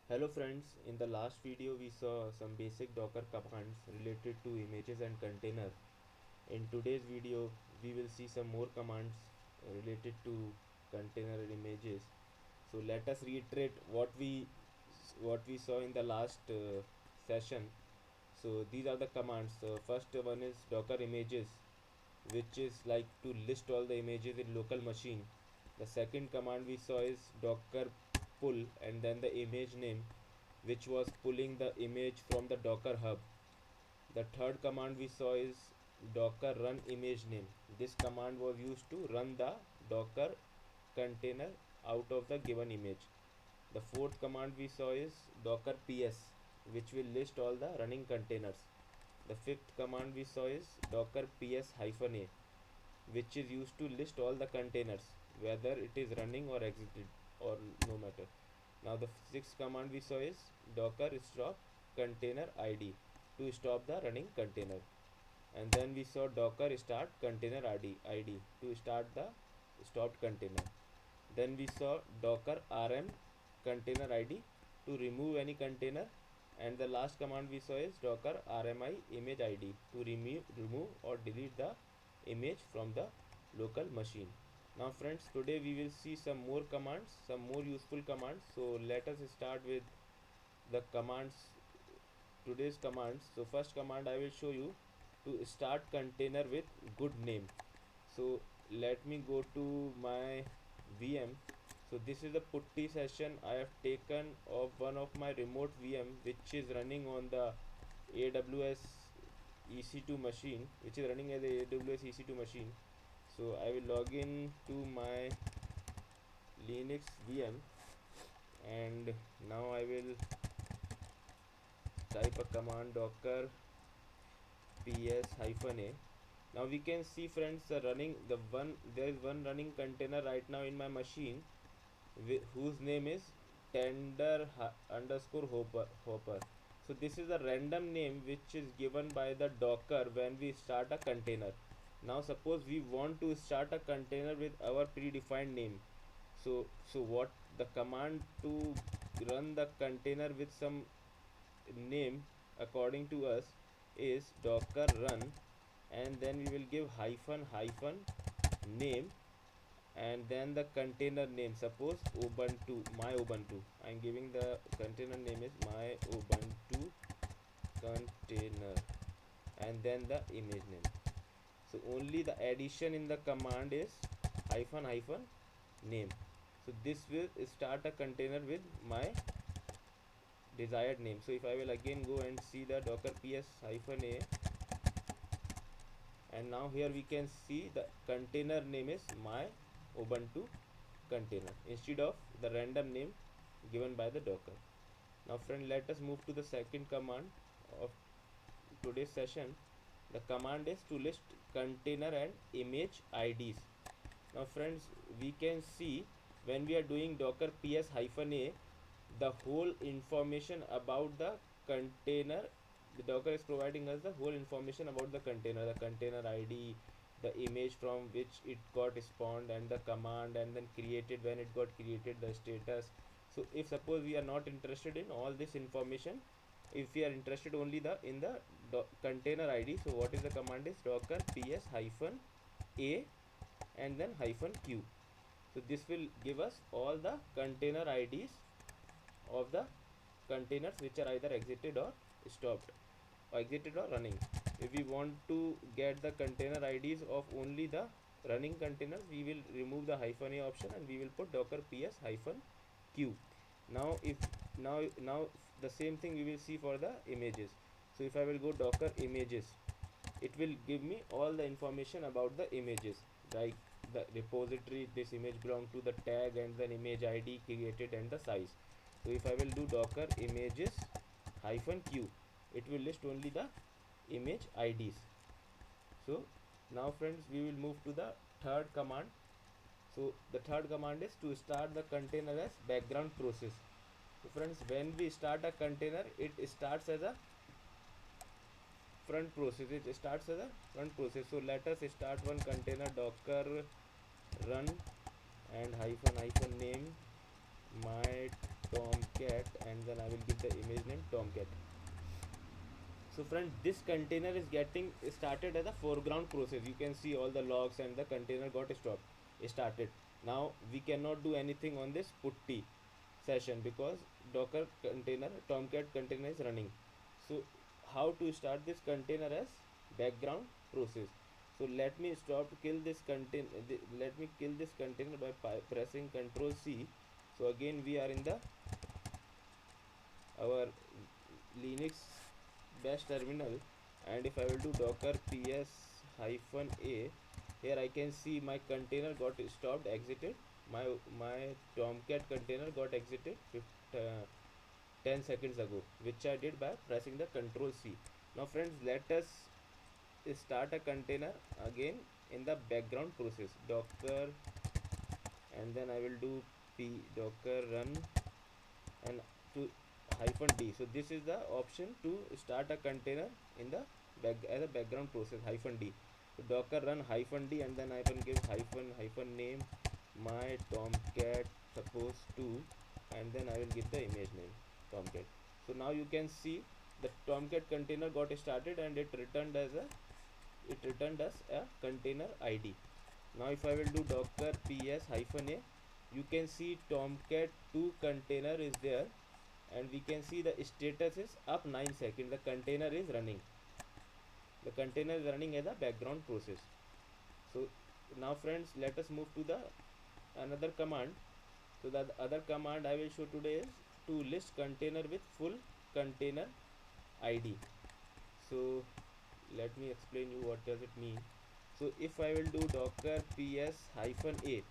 Hello friends, in the last video we saw some basic Docker commands related to images and container. In today's video we will see some more commands related to container and images. So let us reiterate what we saw in the last session. So these are the commands. First one is Docker images, which is like to list all the images in local machine. The second command we saw is Docker pull and then the image name, which was pulling the image from the Docker hub. The third command we saw is Docker run image name. This command was used to run the Docker container out of the given image. The fourth command we saw is Docker ps, which will list all the running containers. The fifth command we saw is Docker ps-a, which is used to list all the containers, whether it is running or exited or no matter. Now the sixth command we saw is Docker stop container id to stop the running container. And then we saw Docker start container id to start the stopped container. Then we saw Docker rm container id to remove any container. And the last command we saw is Docker rmi image id to remove or delete the image from the local machine. Now friends, today we will see some more commands, some more useful commands. So let us start with the commands, today's commands. So first command I will show you, to start container with good name. So let me go to my VM. So this is the putty session I have taken of one of my remote VM, which is running on the AWS EC2 machine, which is running as a AWS EC2 machine. So I will log in to my Linux VM, and now I will type a command Docker ps-a. Now we can see friends, there is one running container right now in my machine, whose name is tender underscore hopper. So this is a random name which is given by the Docker when we start a container. Now suppose we want to start a container with our predefined name. So what the command to run the container with some name according to us is Docker run, and then we will give hyphen hyphen name, and then the container name, suppose Ubuntu, my Ubuntu. I'm giving the container name is my Ubuntu container, and then the image name. So only the addition in the command is hyphen hyphen name. So this will start a container with my desired name. So if I will again go and see the Docker ps hyphen a, and now here we can see the container name is my Ubuntu container instead of the random name given by the Docker. Now friend, let us move to the second command of today's session. The command is to list container and image IDs. Now friends, we can see when we are doing Docker ps-a, the whole information about the container, the Docker is providing us the whole information about the container ID, the image from which it got spawned, and the command, and then created, when it got created, the status. So if suppose we are not interested in all this information, if we are interested only the in the container ID, so what is the command is Docker ps hyphen a and then hyphen q. So this will give us all the container IDs of the containers which are either exited or stopped, or exited or running. If we want to get the container IDs of only the running containers, we will remove the hyphen a option and we will put Docker ps hyphen q. Now if now the same thing we will see for the images. So if I will go Docker images, it will give me all the information about the images, like the repository this image belong to, the tag, and then image ID created and the size. So if I will do Docker images hyphen q, it will list only the image IDs. So now friends, we will move to the third command. So the third command is to start the container as background process. So friends, when we start a container, it starts as a front process. It starts as a front process. So let us start one container Docker run and hyphen hyphen name my tomcat, and then I will give the image name tomcat. So friends, this container is getting started as a foreground process. You can see all the logs and the container got started. Now we cannot do anything on this putty session because docker container tomcat container is running. So how to start this container as background process? So let me kill this container. Let me kill this container by pressing Ctrl C. So again we are in the our Linux bash terminal, and if I will do docker ps hyphen a, here I can see my container got stopped, exited. My tomcat container got exited 10 seconds ago, which I did by pressing the Ctrl C. Now friends, let us start a container again in the background process. Docker, and then I will do p docker run and to hyphen d. So this is the option to start a container in the as a background process, hyphen d. So docker run hyphen d, and then I can give hyphen name my tomcat supposed to, and then I will give the image name tomcat. So now you can see the tomcat container got started, and it returned us a container id. Now if I will do docker ps hyphen a, you can see tomcat 2 container is there, and we can see the status is up 9 seconds. The container is running. The container is running as a background process. So now friends, let us move to the another command. So the other command I will show today is to list container with full container id. So let me explain you what does it mean. So if I will do docker ps hyphen a,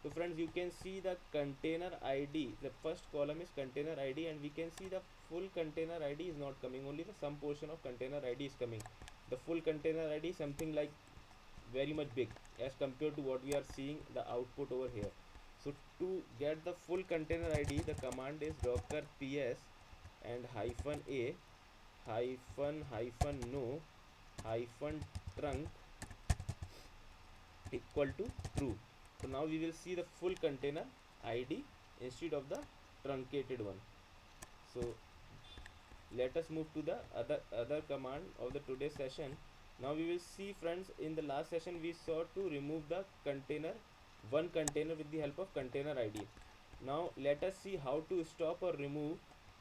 so friends, you can see the container id, the first column is container id, and we can see the full container id is not coming, only the some portion of container id is coming. The full container id is something like very much big as compared to what we are seeing the output over here. So to get the full container id, the command is docker ps and hyphen a hyphen no hyphen trunk equal to true. So now we will see the full container id instead of the truncated one. So let us move to the other command of the today's session. Now we will see friends, in the last session we saw to remove the container, one container with the help of container id. Now let us see how to stop or remove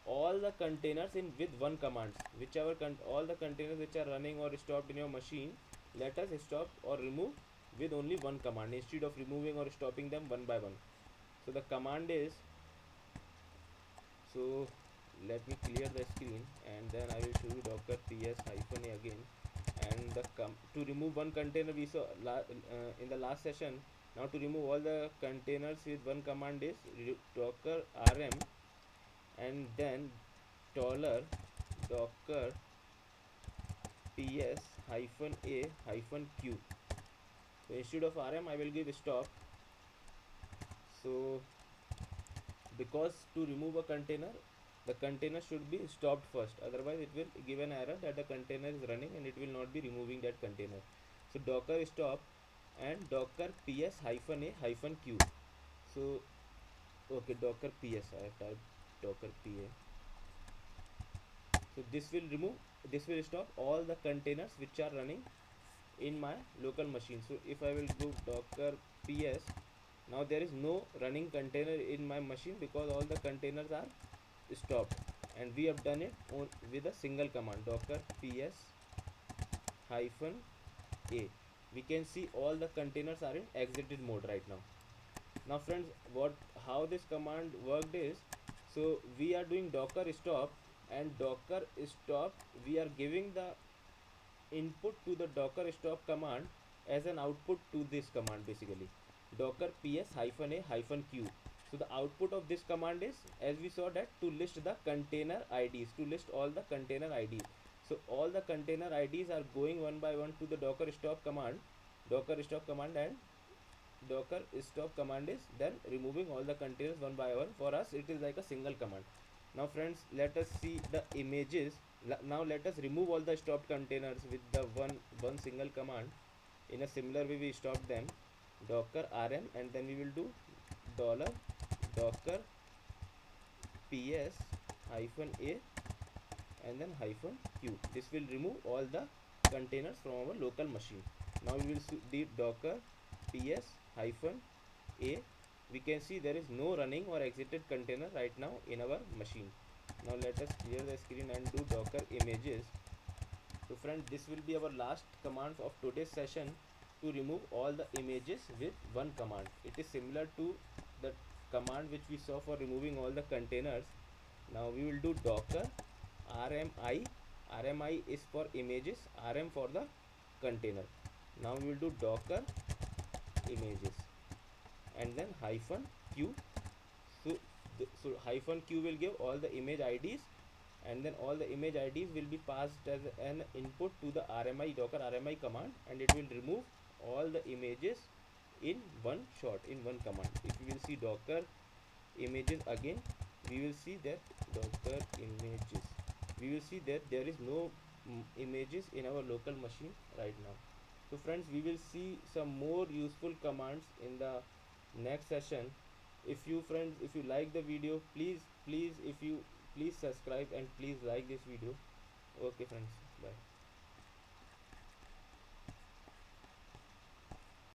all the containers in with one command. Whichever all the containers which are running or stopped in your machine, let us stop or remove with only one command instead of removing or stopping them one by one. So the command is, so let me clear the screen, and then I will show you docker ps hyphen a again. And the to remove one container we saw in the last session. Now to remove all the containers with one command is docker rm, and then dollar docker ps hyphen a hyphen q. So instead of rm I will give stop. So because to remove a container, the container should be stopped first, otherwise it will give an error that the container is running and it will not be removing that container. So docker stop and docker ps hyphen a hyphen q. So okay, docker ps, I have typed docker pa. So this will stop all the containers which are running in my local machine. So if I will do docker ps, now there is no running container in my machine because all the containers are stopped, and we have done it with a single command, docker ps hyphen a. We can see all the containers are in exited mode right now. Now friends, how this command worked is, so we are doing docker stop, and docker stop we are giving the input to the docker stop command as an output to this command, basically docker ps hyphen a hyphen q. So the output of this command is, as we saw, that to list the container ids, to list all the container ids. So all the container ids are going one by one to the docker stop command, and docker stop command is then removing all the containers one by one. For us it is like a single command. Now friends, let us see the images. Now let us remove all the stopped containers with the one single command. In a similar way we stop them, docker rm, and then we will do dollar docker ps hyphen a and then hyphen q. This will remove all the containers from our local machine. Now we will do docker ps hyphen a. We can see there is no running or exited container right now in our machine. Now let us clear the screen and do docker images. So friends, this will be our last command of today's session, to remove all the images with one command. It is similar to the command which we saw for removing all the containers. Now we will do docker rmi. Rmi is for images, rm for the container. Now we will do docker images and then hyphen q. So hyphen q will give all the image IDs, and then all the image IDs will be passed as an input to the RMI docker RMI command, and it will remove all the images in one shot, in one command. If you will see docker images again, we will see that docker images, we will see that there is no images in our local machine right now. So friends, we will see some more useful commands in the next session. If you friends, if you like the video, please if you please subscribe and please like this video. Okay friends, bye.